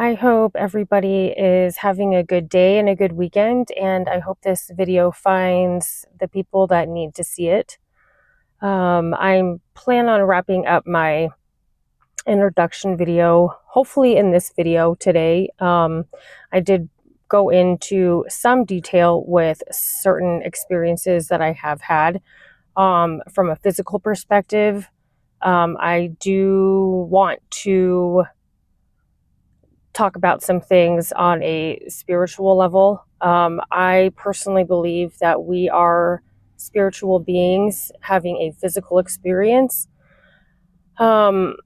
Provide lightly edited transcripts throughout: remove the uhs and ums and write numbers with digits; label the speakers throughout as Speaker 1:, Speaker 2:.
Speaker 1: I hope everybody is having a good day and a good weekend, and I hope this video finds the people that need to see it. I'm plan on wrapping up my introduction video, hopefully in this video today. I did go into some detail with certain experiences that I have had from a physical perspective. I do want to talk about some things on a spiritual level. I personally believe that we are spiritual beings having a physical experience. Um,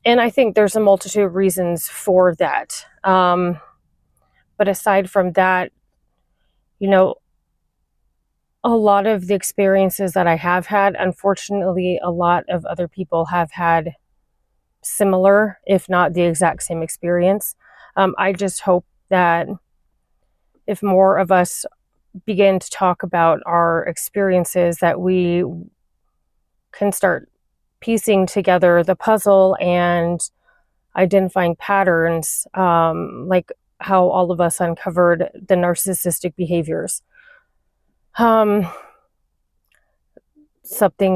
Speaker 1: and I think there's a multitude of reasons for that. But aside from that, you know, a lot of the experiences that I have had, unfortunately, a lot of other people have had similar, if not the exact same experience. I just hope that if more of us begin to talk about our experiences, that we can start piecing together the puzzle and identifying patterns, like how all of us uncovered the narcissistic behaviors. Something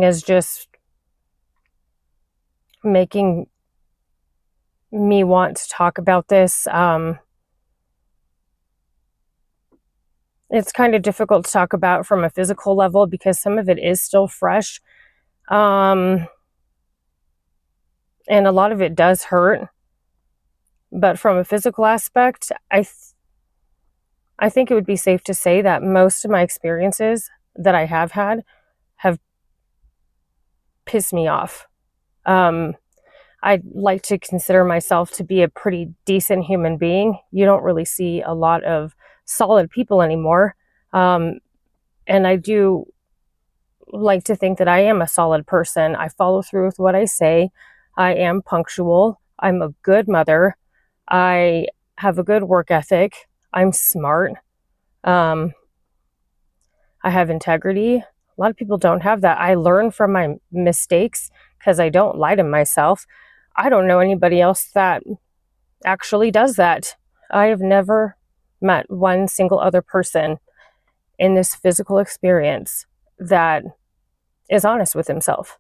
Speaker 1: is just making me want to talk about this. It's kind of difficult to talk about from a physical level because some of it is still fresh. And a lot of it does hurt. But from a physical aspect, I think it would be safe to say that most of my experiences that I have had have pissed me off. I'd like to consider myself to be a pretty decent human being. You don't really see a lot of solid people anymore. And I do like to think that I am a solid person. I follow through with what I say. I am punctual. I'm a good mother. I have a good work ethic. I'm smart. I have integrity. A lot of people don't have that. I learn from my mistakes because I don't lie to myself. I don't know anybody else that actually does that. I have never met one single other person in this physical experience that is honest with himself.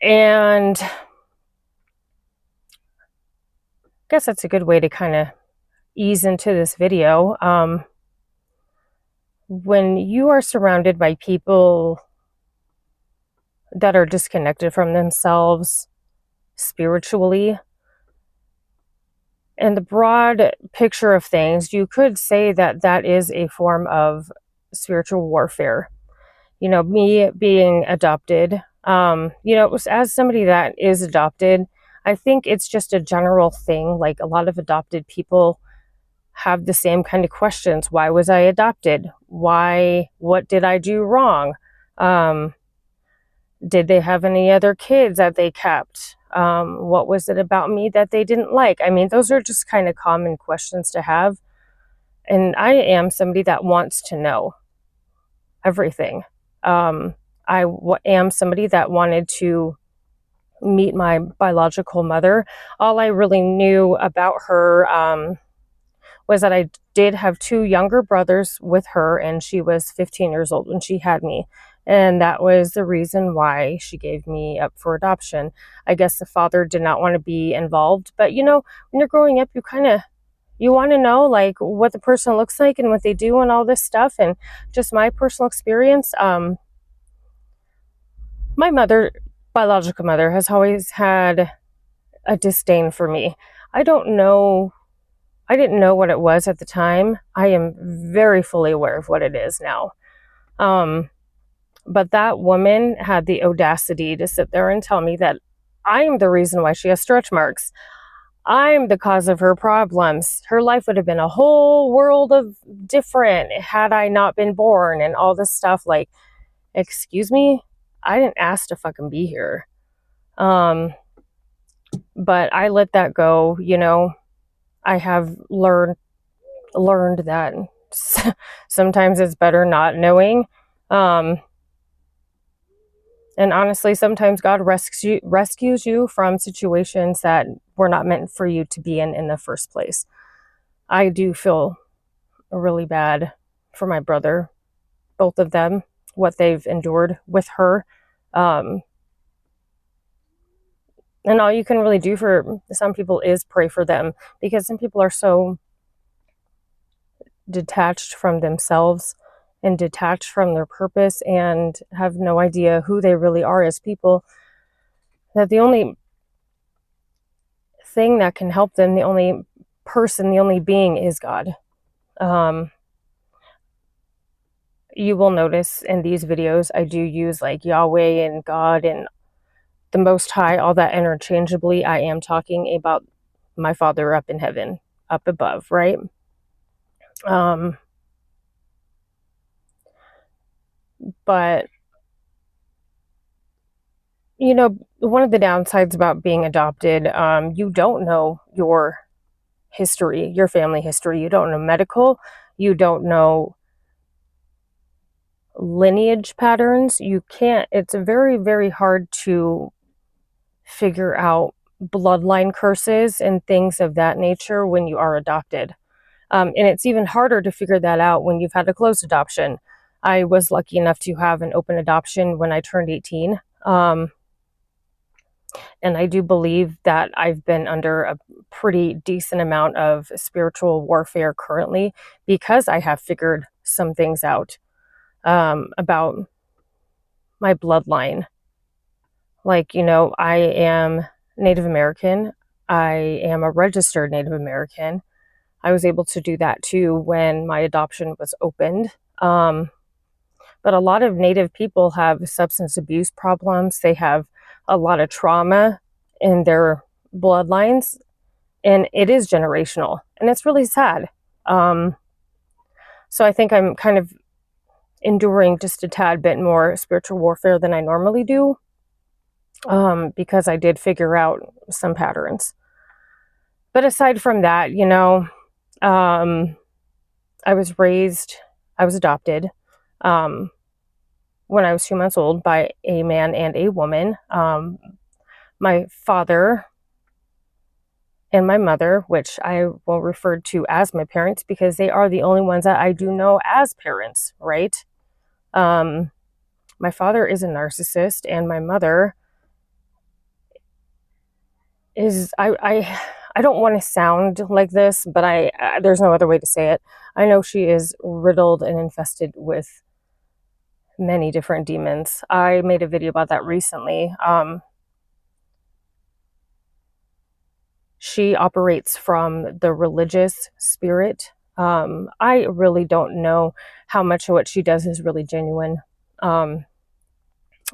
Speaker 1: And I guess that's a good way to kind of ease into this video. When you are surrounded by people that are disconnected from themselves spiritually, in the broad picture of things, you could say that that is a form of spiritual warfare. Me being adopted, as somebody that is adopted, I think it's just a general thing. Like a lot of adopted people have the same kind of questions. Why was I adopted? Why? What did I do wrong? Did they have any other kids that they kept? What was it about me that they didn't like? I mean, those are just kind of common questions to have. And I am somebody that wants to know everything. Am somebody that wanted to meet my biological mother. All I really knew about her was that I did have two younger brothers with her, and she was 15 years old when she had me. And that was the reason why she gave me up for adoption. I guess the father did not want to be involved. But when you're growing up, you want to know like what the person looks like and what they do and all this stuff. And just my personal experience, my biological mother, has always had a disdain for me. I didn't know what it was at the time. I am very fully aware of what it is now. But that woman had the audacity to sit there and tell me that I am the reason why she has stretch marks. I'm the cause of her problems. Her life would have been a whole world of different had I not been born, and all this stuff. Like, excuse me? I didn't ask to fucking be here. But I let that go. I have learned that sometimes it's better not knowing. And honestly, sometimes God rescues you from situations that were not meant for you to be in the first place. I do feel really bad for my brother, both of them, what they've endured with her. Um, and all you can really do for some people is pray for them, because some people are so detached from themselves and detached from their purpose and have no idea who they really are as people, that the only thing that can help them, the only person, the only being is God. Um, you will notice in these videos, I do use like Yahweh and God and the Most High, all that interchangeably. I am talking about my Father up in heaven, up above, right? But, you know, one of the downsides about being adopted, you don't know your history, your family history. You don't know medical. You don't know lineage patterns. You can't, it's very, very hard to figure out bloodline curses and things of that nature when you are adopted. And it's even harder to figure that out when you've had a closed adoption. I was lucky enough to have an open adoption when I turned 18. And I do believe that I've been under a pretty decent amount of spiritual warfare currently, because I have figured some things out about my bloodline. Like, you know, I am Native American. I am a registered Native American. I was able to do that too when my adoption was opened. But a lot of Native people have substance abuse problems. They have a lot of trauma in their bloodlines, and it is generational, and it's really sad. So I think I'm kind of enduring just a tad bit more spiritual warfare than I normally do, because I did figure out some patterns. But aside from that, you know, I was adopted when I was 2 months old by a man and a woman. My father and my mother, which I will refer to as my parents because they are the only ones that I do know as parents, right? My father is a narcissist, and my mother is, I don't want to sound like this, but there's no other way to say it. I know she is riddled and infested with many different demons. I made a video about that recently. She operates from the religious spirit. I really don't know how much of what she does is really genuine,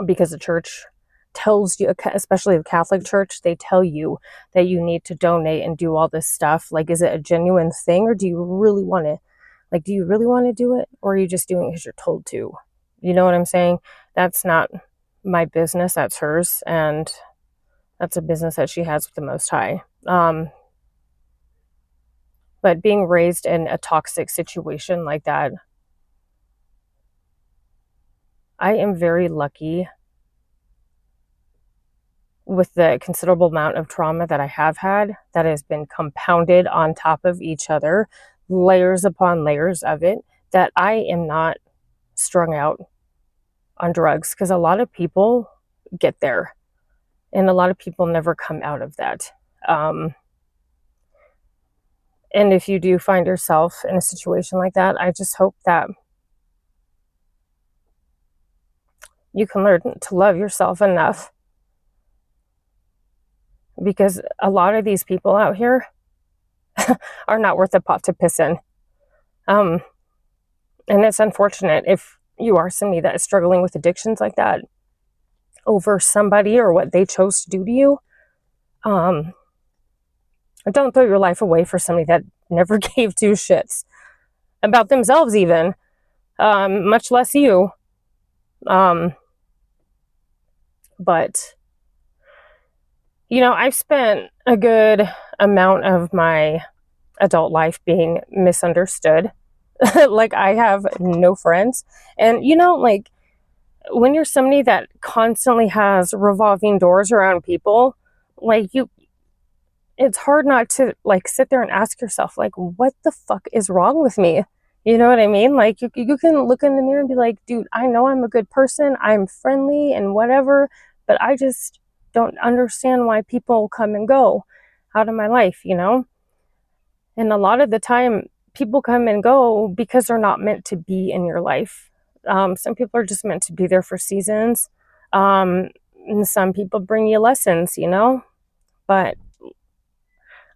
Speaker 1: because the church tells you, especially the Catholic Church, they tell you that you need to donate and do all this stuff. Like, is it a genuine thing, or do you really want to, like, do you really want to do it, or are you just doing it because you're told to? You know what I'm saying? That's not my business. That's hers, and that's a business that she has with the Most High. But being raised in a toxic situation like that, I am very lucky with the considerable amount of trauma that I have had that has been compounded on top of each other, layers upon layers of it, that I am not strung out on drugs, because a lot of people get there and a lot of people never come out of that. And if you do find yourself in a situation like that, I just hope that you can learn to love yourself enough, because a lot of these people out here are not worth a pot to piss in. And it's unfortunate if you are somebody that is struggling with addictions like that over somebody or what they chose to do to you. Don't throw your life away for somebody that never gave two shits about themselves even, much less you. But, you know, I've spent a good amount of my adult life being misunderstood. Like, I have no friends. And, you know, like, when you're somebody that constantly has revolving doors around people, like it's hard not to like sit there and ask yourself, like, what the fuck is wrong with me? You know what I mean? Like you can look in the mirror and be like, dude, I know I'm a good person, I'm friendly and whatever, but I just don't understand why people come and go out of my life, you know? And a lot of the time, people come and go because they're not meant to be in your life. Some people are just meant to be there for seasons. And some people bring you lessons, you know? But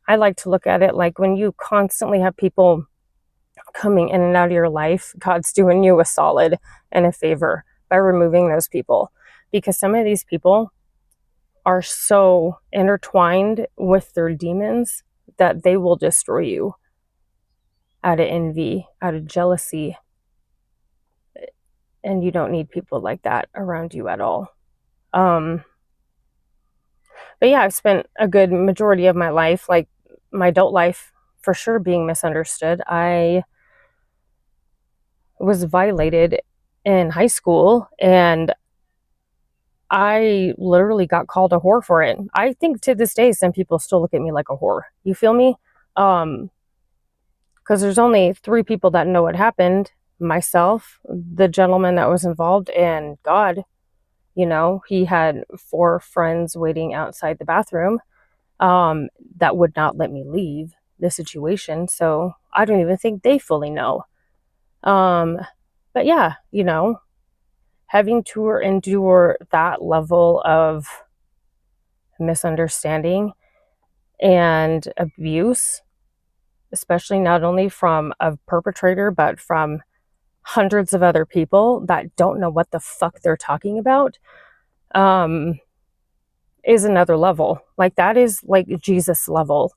Speaker 1: I like to look at it like when you constantly have people coming in and out of your life, God's doing you a solid and a favor by removing those people. Because some of these people are so intertwined with their demons that they will destroy you out of envy, out of jealousy. And you don't need people like that around you at all. But yeah, I've spent a good majority of my life, like my adult life, for sure being misunderstood. I was violated in high school and I literally got called a whore for it. I think to this day, some people still look at me like a whore. You feel me? Because there's only 3 people that know what happened: myself, the gentleman that was involved, and God. You know, he had 4 friends waiting outside the bathroom that would not let me leave the situation. So I don't even think they fully know. But yeah, you know, having to endure that level of misunderstanding and abuse, especially not only from a perpetrator, but from hundreds of other people that don't know what the fuck they're talking about, is another level. Like that is like Jesus level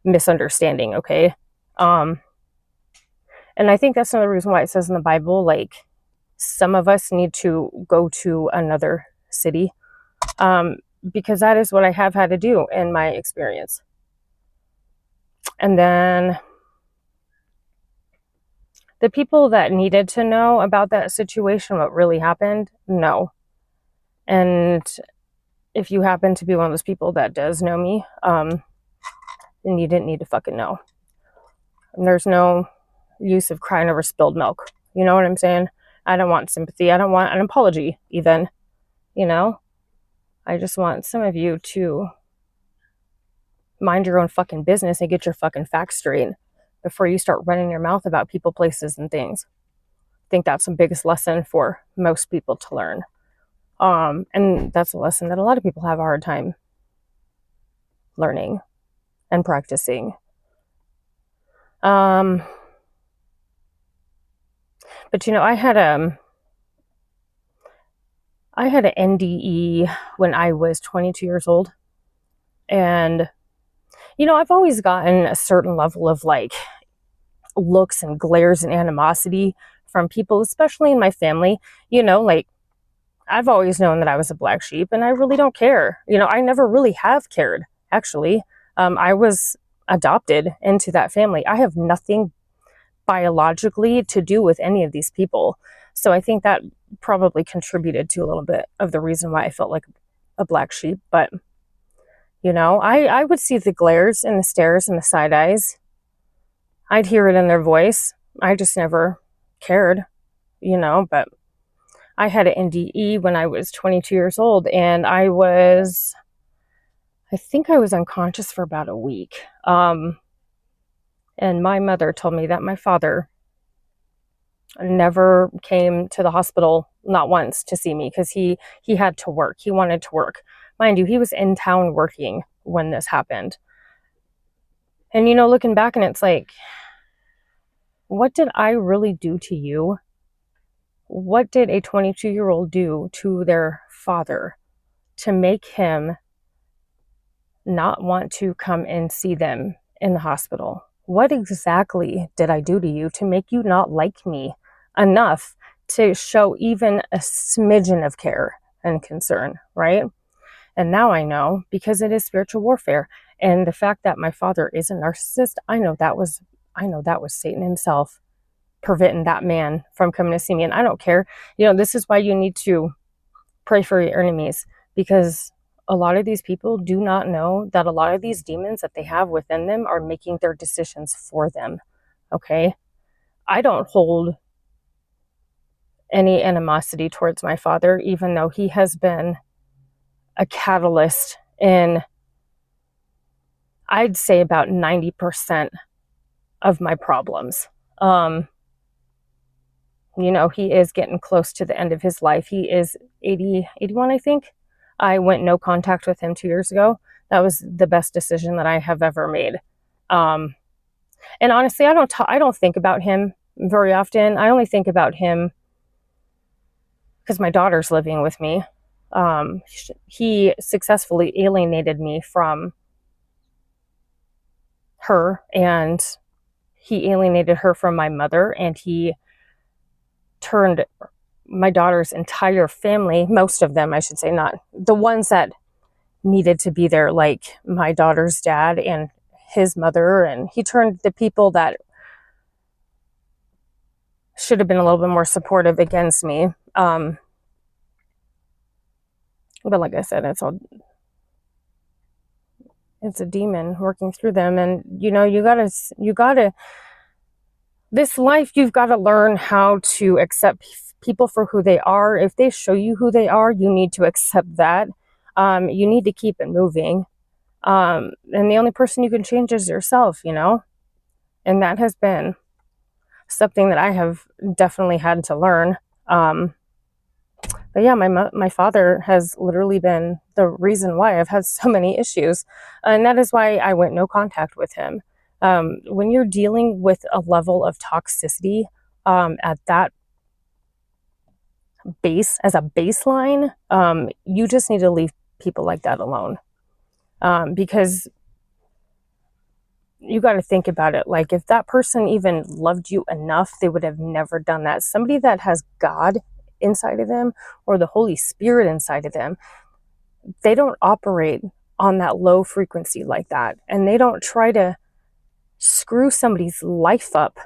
Speaker 1: misunderstanding, okay? And I think that's another reason why it says in the Bible, like, some of us need to go to another city, because that is what I have had to do in my experience. And then the people that needed to know about that situation, what really happened, no. And if you happen to be one of those people that does know me, then you didn't need to fucking know. And there's no use of crying over spilled milk. You know what I'm saying? I don't want sympathy. I don't want an apology, even. You know? I just want some of you to mind your own fucking business and get your fucking facts straight before you start running your mouth about people, places, and things. I think that's the biggest lesson for most people to learn. And that's a lesson that a lot of people have a hard time learning and practicing. But you know, I had an NDE when I was 22 years old. And, you know, I've always gotten a certain level of like looks and glares and animosity from people, especially in my family. You know, like I've always known that I was a black sheep and I really don't care. You know, I never really have cared, actually. I was adopted into that family. I have nothing biologically to do with any of these people. So I think that probably contributed to a little bit of the reason why I felt like a black sheep. But, you know, I would see the glares and the stares and the side eyes. I'd hear it in their voice. I just never cared, you know, but I had an NDE when I was 22 years old, and I think I was unconscious for about a week. And my mother told me that my father never came to the hospital, not once, to see me because he had to work. He wanted to work. Mind you, he was in town working when this happened. And, you know, looking back, and it's like, what did I really do to you? What did a 22-year-old do to their father to make him not want to come and see them in the hospital? What exactly did I do to you to make you not like me enough to show even a smidgen of care and concern, right? And now I know, because it is spiritual warfare. And the fact that my father is a narcissist, I know that was Satan himself preventing that man from coming to see me. And I don't care. This is why you need to pray for your enemies, because a lot of these people do not know that a lot of these demons that they have within them are making their decisions for them. Okay? I don't hold any animosity towards my father, even though he has been a catalyst in, I'd say, about 90% of my problems. He is getting close to the end of his life. He is 80, 81, I think. I went no contact with him 2 years ago. That was the best decision that I have ever made. And honestly, I don't think about him very often. I only think about him because my daughter's living with me. He successfully alienated me from her, and he alienated her from my mother, and he turned my daughter's entire family, most of them, I should say, not the ones that needed to be there, like my daughter's dad and his mother, and he turned the people that should have been a little bit more supportive against me. But like I said, it's a demon working through them. And you gotta this life, you've got to learn how to accept people for who they are. If they show you who they are, you need to accept that. You need to keep it moving. And the only person you can change is yourself, and that has been something that I have definitely had to learn. But yeah, my father has literally been the reason why I've had so many issues. And that is why I went no contact with him. When you're dealing with a level of toxicity at that base, as a baseline, you just need to leave people like that alone. Because you got to think about it. Like, if that person even loved you enough, they would have never done that. Somebody that has God inside of them or the Holy Spirit inside of them, they don't operate on that low frequency like that. And they don't try to screw somebody's life up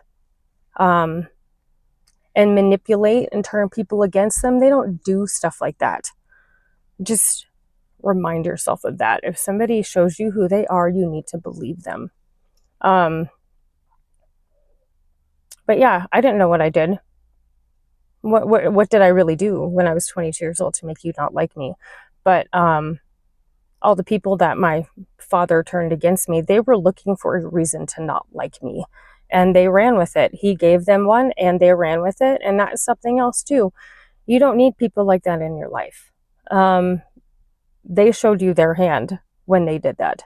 Speaker 1: and manipulate and turn people against them. They don't do stuff like that. Just remind yourself of that. If somebody shows you who they are, you need to believe them. But yeah, I didn't know what I did. What did I really do when I was 22 years old to make you not like me? But all the people that my father turned against me, they were looking for a reason to not like me. And they ran with it. He gave them one and they ran with it. And that's something else too. You don't need people like that in your life. They showed you their hand when they did that.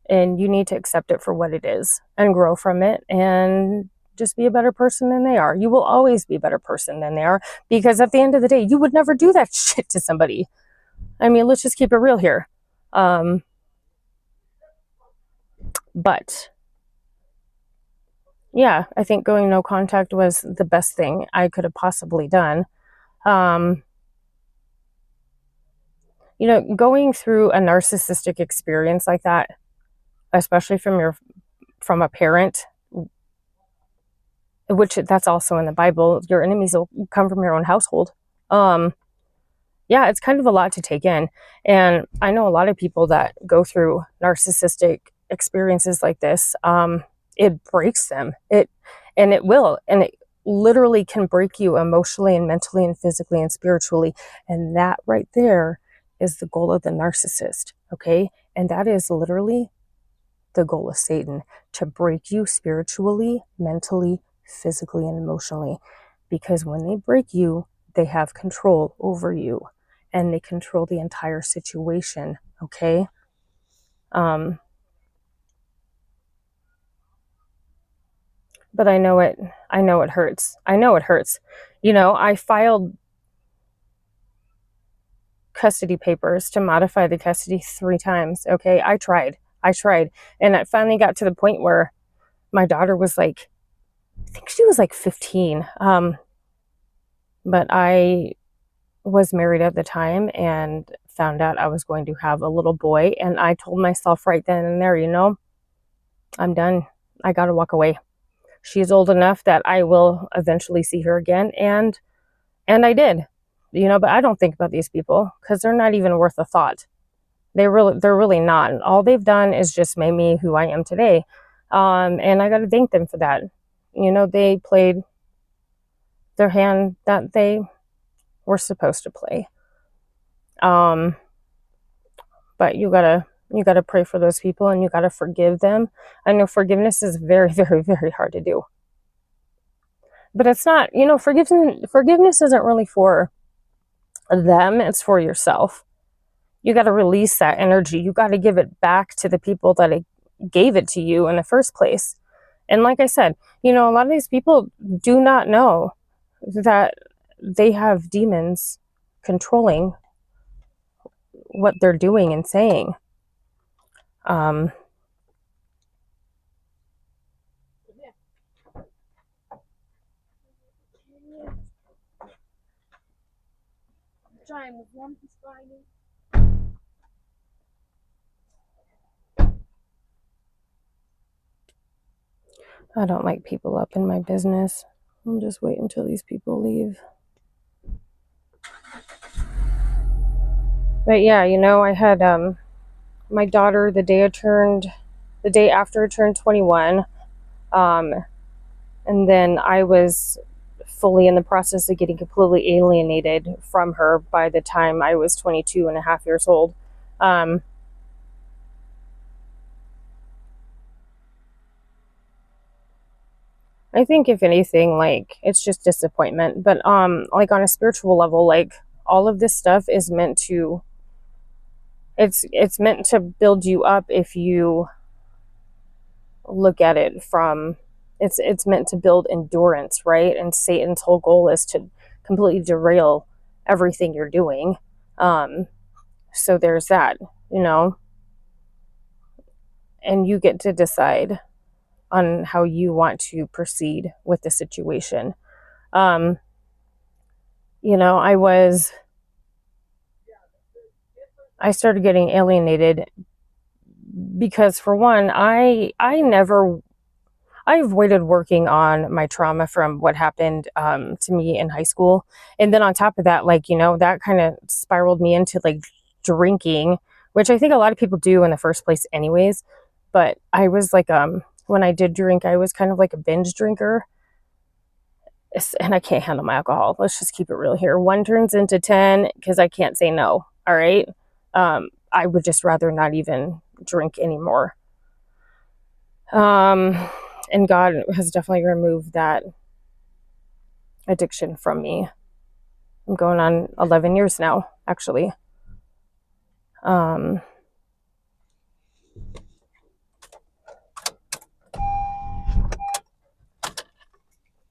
Speaker 1: And you need to accept it for what it is and grow from it and just be a better person than they are. You will always be a better person than they are, because at the end of the day, you would never do that shit to somebody. I mean, let's just keep it real here. But yeah, I think going no contact was the best thing I could have possibly done. Going through a narcissistic experience like that, especially from a parent, which that's also in the Bible, your enemies will come from your own household. Yeah, it's kind of a lot to take in. And I know a lot of people that go through narcissistic experiences like this. It breaks them. It will. And it literally can break you emotionally and mentally and physically and spiritually. And that right there is the goal of the narcissist. Okay. And that is literally the goal of Satan, to break you spiritually, mentally, physically, and emotionally. Because when they break you, they have control over you and they control the entire situation. Okay. But I know it hurts. I filed custody papers to modify the custody 3 times. Okay. I tried. And it finally got to the point where my daughter was like, I think she was like 15. But I was married at the time and found out I was going to have a little boy. And I told myself right then and there, I'm done. I got to walk away. she's old enough that I will eventually see her again, and I did, but I don't think about these people because they're not even worth a thought. They're really not. All they've done is just made me who I am today. And I got to thank them for that. They played their hand that they were supposed to play. But you gotta pray for those people, and you gotta forgive them. I know forgiveness is very, very, very hard to do. But it's not, forgiveness isn't really for them, it's for yourself. You got to release that energy. You got to give it back to the people that gave it to you in the first place. And like I said, a lot of these people do not know that they have demons controlling what they're doing and saying. I don't like people up in my business. I'll just wait until these people leave. But yeah, I had my daughter the day after I turned 21. And then I was fully in the process of getting completely alienated from her by the time I was 22 and a half years old. I think if anything, like, it's just disappointment. But like on a spiritual level, like, all of this stuff is meant to it's meant to build you up if you look at it from it's meant to build endurance, right? And Satan's whole goal is to completely derail everything you're doing. So there's that, and you get to decide on how you want to proceed with the situation. I started getting alienated because, for one, I avoided working on my trauma from what happened to me in high school. And then on top of that, that kind of spiraled me into like drinking, which I think a lot of people do in the first place anyways. But I was like, when I did drink, I was kind of like a binge drinker. And I can't handle my alcohol. Let's just keep it real here. 1 turns into 10 because I can't say no. All right. I would just rather not even drink anymore. And God has definitely removed that addiction from me. I'm going on 11 years now, actually.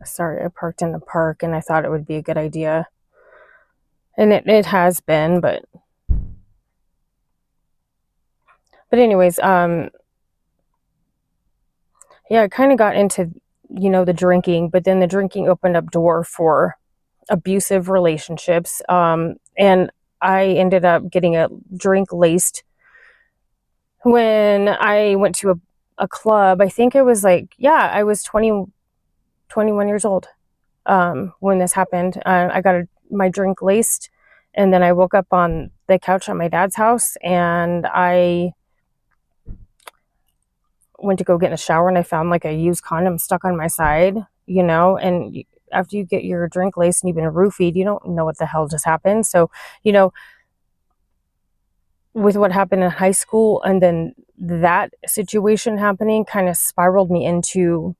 Speaker 1: Sorry, I parked in the park and I thought it would be a good idea. And it has been, but anyways, yeah, I kind of got into, the drinking, but then the drinking opened up door for abusive relationships. And I ended up getting a drink laced when I went to a club. I think it was I was 21 years old when this happened. I got my drink laced, and then I woke up on the couch at my dad's house, and I went to go get in the shower, and I found like a used condom stuck on my side, and after you get your drink laced and you've been roofied, you don't know what the hell just happened. So, with what happened in high school and then that situation happening kind of spiraled me into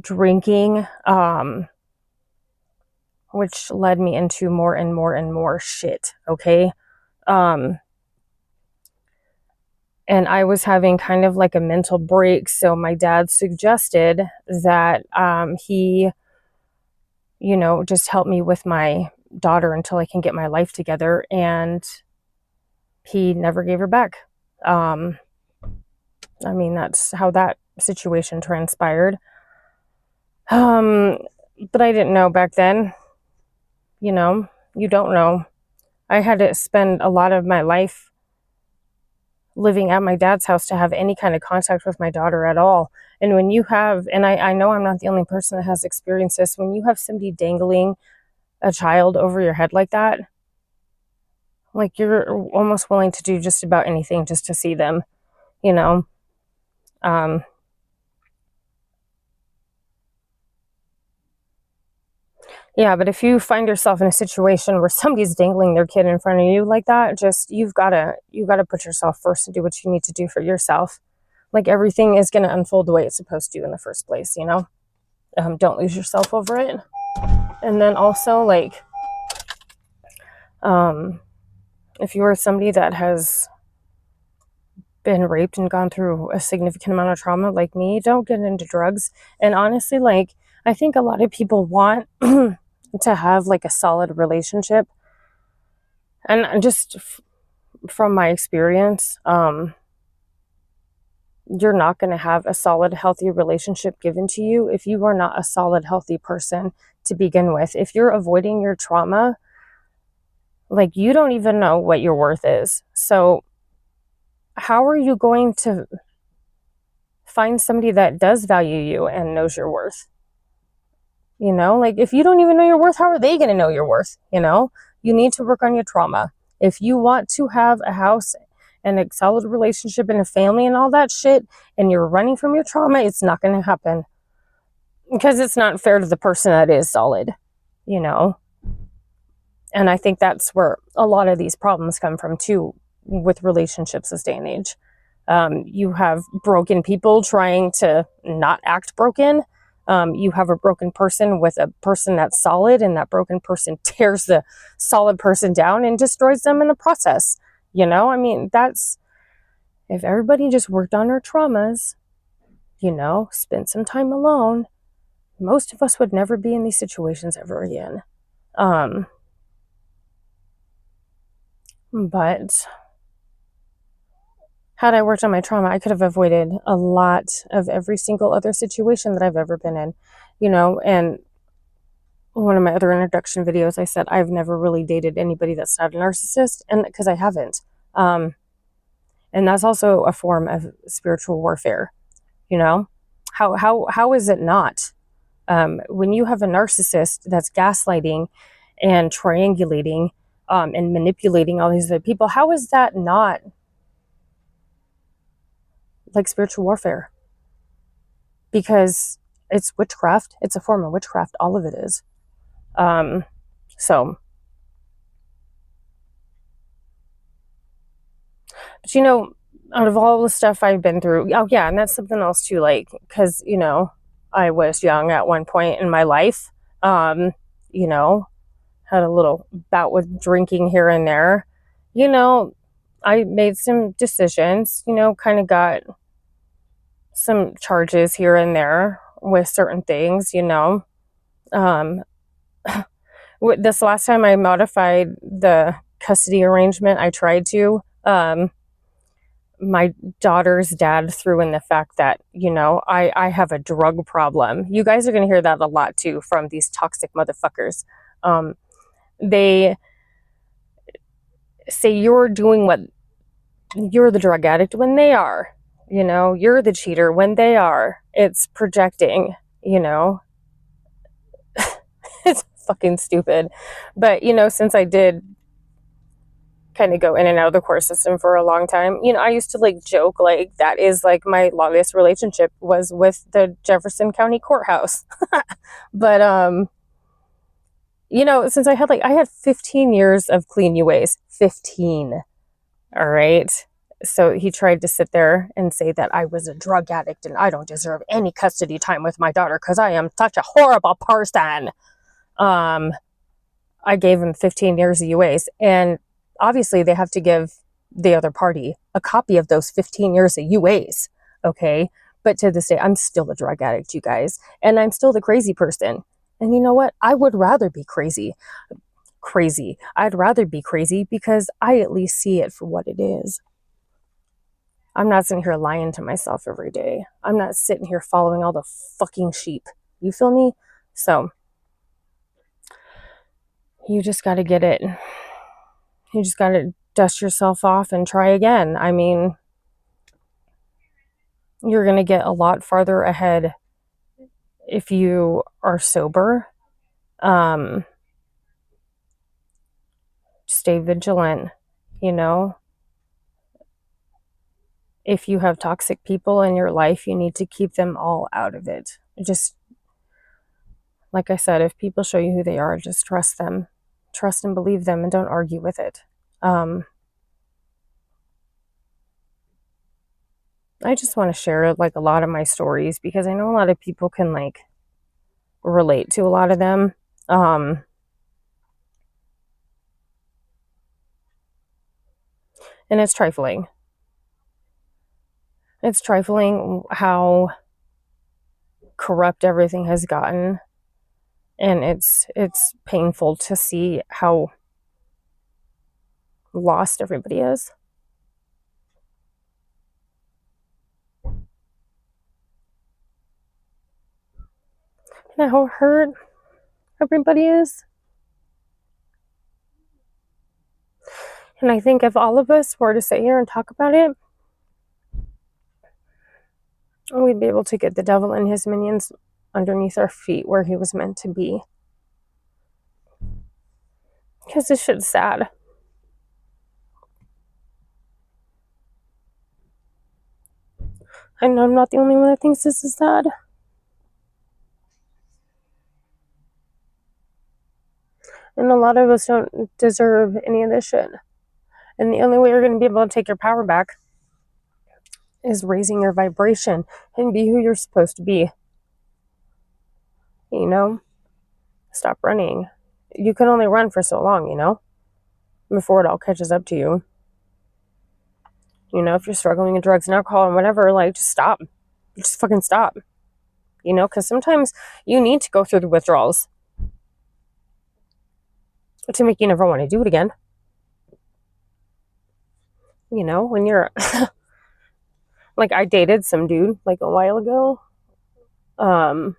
Speaker 1: drinking, which led me into more and more and more shit. Okay. And I was having kind of like a mental break. So my dad suggested that he, just help me with my daughter until I can get my life together. And he never gave her back. That's how that situation transpired. But I didn't know back then. You don't know. I had to spend a lot of my life living at my dad's house to have any kind of contact with my daughter at all. And when you have, and I know I'm not the only person that has experienced this, when you have somebody dangling a child over your head like that, like you're almost willing to do just about anything just to see them, you know? Yeah, but if you find yourself in a situation where somebody's dangling their kid in front of you like that, just you gotta put yourself first and do what you need to do for yourself. Like everything is gonna unfold the way it's supposed to in the first place, you know? Don't lose yourself over it. And then also, like, if you are somebody that has been raped and gone through a significant amount of trauma like me, don't get into drugs. And honestly, like, I think a lot of people want to have like a solid relationship. And just from my experience, you're not going to have a solid, healthy relationship given to you if you are not a solid, healthy person to begin with. If you're avoiding your trauma, like, you don't even know what your worth is. So how are you going to find somebody that does value you and knows your worth? You know, like, if you don't even know your worth, how are they going to know your worth? You know, you need to work on your trauma. If you want to have a house and a solid relationship and a family and all that shit, and you're running from your trauma, it's not going to happen, because it's not fair to the person that is solid, you know? And I think that's where a lot of these problems come from too, with relationships this day and age. You have broken people trying to not act broken. You have a broken person with a person that's solid, and that broken person tears the solid person down and destroys them in the process. You know, I mean, that's, if everybody just worked on our traumas, you know, spent some time alone, most of us would never be in these situations ever again. But had I worked on my trauma, I could have avoided a lot of every single other situation that I've ever been in, you know. And one of my other introduction videos, I said I've never really dated anybody that's not a narcissist, and because I haven't. And that's also a form of spiritual warfare, you know. How is it not? When you have a narcissist that's gaslighting and triangulating, and manipulating all these other people, how is that not like spiritual warfare? Because it's witchcraft. It's a form of witchcraft. All of it is. So, but you know, out of all the stuff I've been through, oh yeah, and that's something else too, like, because, you know, I was young at one point in my life, you know, had a little bout with drinking here and there, you know, I made some decisions, you know, kind of got some charges here and there with certain things, you know. This last time I modified the custody arrangement, I tried to. My daughter's dad threw in the fact that, you know, I have a drug problem. You guys are going to hear that a lot too from these toxic motherfuckers. They say you're doing what, you're the drug addict when they are, you know, you're the cheater when they are. It's projecting, you know. It's fucking stupid. But, you know, since I did kind of go in and out of the court system for a long time, you know, I used to like joke, like, that is like my longest relationship was with the Jefferson County Courthouse. But you know, since I had 15 years of clean UAs. 15. All right. So he tried to sit there and say that I was a drug addict and I don't deserve any custody time with my daughter because I am such a horrible person. I gave him 15 years of UAs, and obviously they have to give the other party a copy of those 15 years of UAs. Okay. But to this day, I'm still a drug addict, you guys, and I'm still the crazy person. And you know what? I would rather be crazy. I'd rather be crazy because I at least see it for what it is. I'm not sitting here lying to myself every day. I'm not sitting here following all the fucking sheep. You feel me? So you just got to get it. You just got to dust yourself off and try again. I mean, You're going to get a lot farther ahead if you are sober. Stay vigilant, you know. If you have toxic people in your life, you need to keep them all out of it. Just like I said, if people show you who they are, just trust them. Trust and believe them and don't argue with it. I just want to share like a lot of my stories because I know a lot of people can like relate to a lot of them. And it's trifling. It's trifling how corrupt everything has gotten. And it's painful to see how lost everybody is. And how hurt everybody is. And I think if all of us were to sit here and talk about it, we'd be able to get the devil and his minions underneath our feet where he was meant to be. Because this shit's sad. I know I'm not the only one that thinks this is sad. And a lot of us don't deserve any of this shit. And the only way you're going to be able to take your power back is raising your vibration and be who you're supposed to be. You know? Stop running. You can only run for so long, you know? Before it all catches up to you. You know, if you're struggling with drugs and alcohol and whatever, like, just stop. Just fucking stop. You know, because sometimes you need to go through the withdrawals to make you never want to do it again. You know, when you're like, I dated some dude like a while ago. You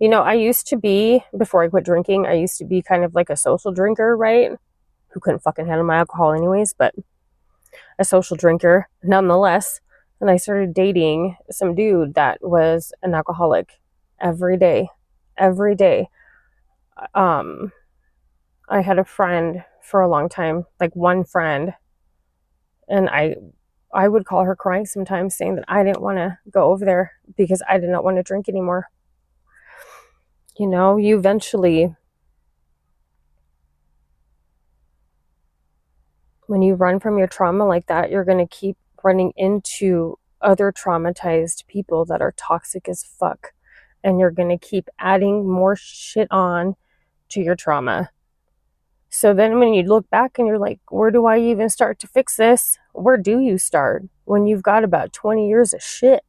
Speaker 1: know, I used to be, before I quit drinking, I used to be kind of like a social drinker, right? Who couldn't fucking handle my alcohol anyways, but a social drinker nonetheless. And I started dating some dude that was an alcoholic every day. Every day. I had a friend for a long time, like one friend, and I would call her crying sometimes saying that I didn't want to go over there because I did not want to drink anymore. You know, you eventually, when you run from your trauma like that, you're going to keep running into other traumatized people that are toxic as fuck. And you're going to keep adding more shit on to your trauma. So then when you look back and you're like, where do I even start to fix this? Where do you start? When you've got about 20 years of shit,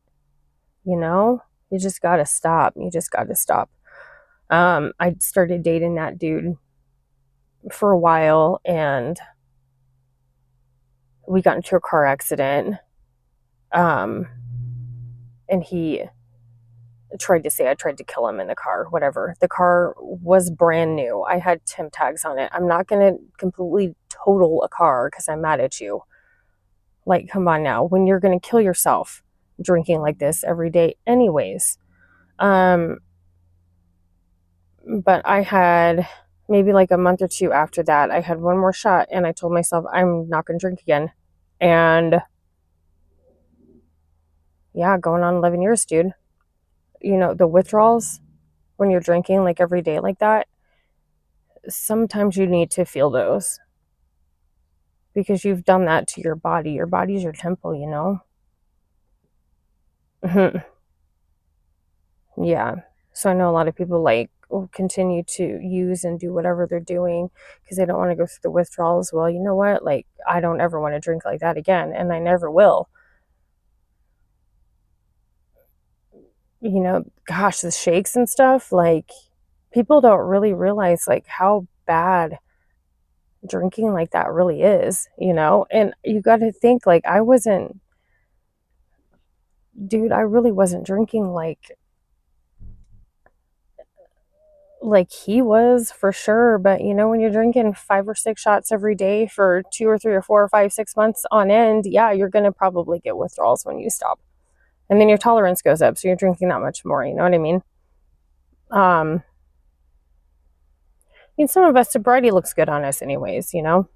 Speaker 1: you know? You just got to stop. You just got to stop. I started dating that dude for a while and we got into a car accident. And he tried to say I tried to kill him in the car, whatever. The car was brand new. I had temp tags on it. I'm not going to completely total a car because I'm mad at you. Like, come on now. When you're going to kill yourself drinking like this every day anyways. But I had maybe like a month or two after that, I had one more shot and I told myself I'm not going to drink again. And yeah, going on 11 years, dude. You know, the withdrawals when you're drinking like every day like that, sometimes you need to feel those because you've done that to your body. Your body's your temple, you know? Yeah. So I know a lot of people like will continue to use and do whatever they're doing because they don't want to go through the withdrawals. Well, you know what? Like, I don't ever want to drink like that again, and I never will. You know, gosh, the shakes and stuff, like, people don't really realize like how bad drinking like that really is, you know? And you got to think like I really wasn't drinking like he was for sure. But you know, when you're drinking 5 or 6 shots every day for 2 or 3 or 4 or 5, 6 months on end, yeah, you're going to probably get withdrawals when you stop. And then your tolerance goes up, so you're drinking that much more, you know what I mean? I mean, some of us, sobriety looks good on us anyways, you know?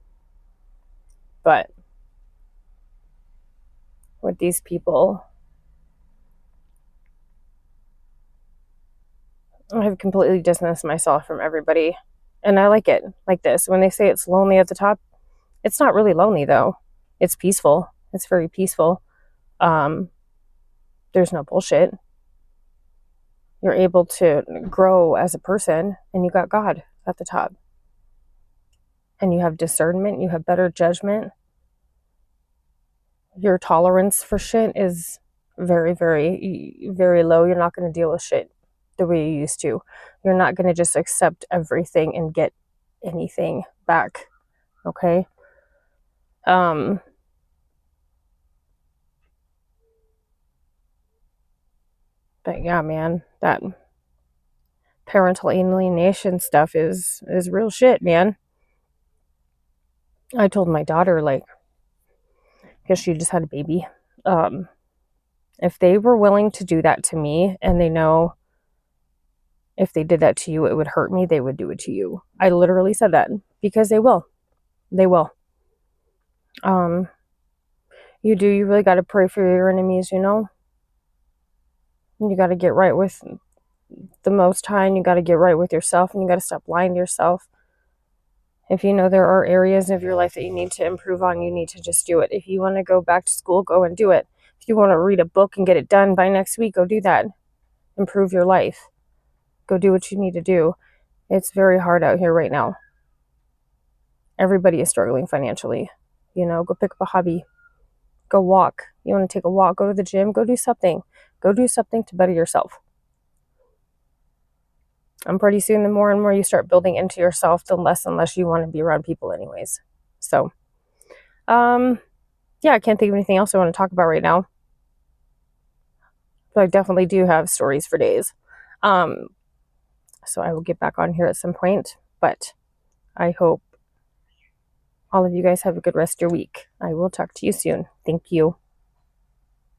Speaker 1: But with these people, I have completely distanced myself from everybody. And I like it like this. When they say it's lonely at the top, it's not really lonely though. It's peaceful. It's very peaceful. Um, there's no bullshit. You're able to grow as a person, and you got God at the top. And you have discernment, you have better judgment. Your tolerance for shit is very, very, very low. You're not going to deal with shit the way you used to. You're not going to just accept everything and get anything back. Okay? But yeah, man, that parental alienation stuff is real shit, man. I told my daughter, like, because she just had a baby, if they were willing to do that to me, and they know if they did that to you, it would hurt me, they would do it to you. I literally said that because they will. They will. You really got to pray for your enemies, you know? You got to get right with the Most High, and you got to get right with yourself, and you got to stop lying to yourself. If you know there are areas of your life that you need to improve on, you need to just do it. If you want to go back to school, go and do it. If you want to read a book and get it done by next week, go do that. Improve your life. Go do what you need to do. It's very hard out here right now. Everybody is struggling financially. You know, go pick up a hobby. Go walk. You want to take a walk, go to the gym, go do something. Go do something to better yourself. And pretty soon, the more and more you start building into yourself, the less and less you want to be around people anyways. So, yeah, I can't think of anything else I want to talk about right now. But I definitely do have stories for days. So I will get back on here at some point. But I hope all of you guys have a good rest of your week. I will talk to you soon. Thank you.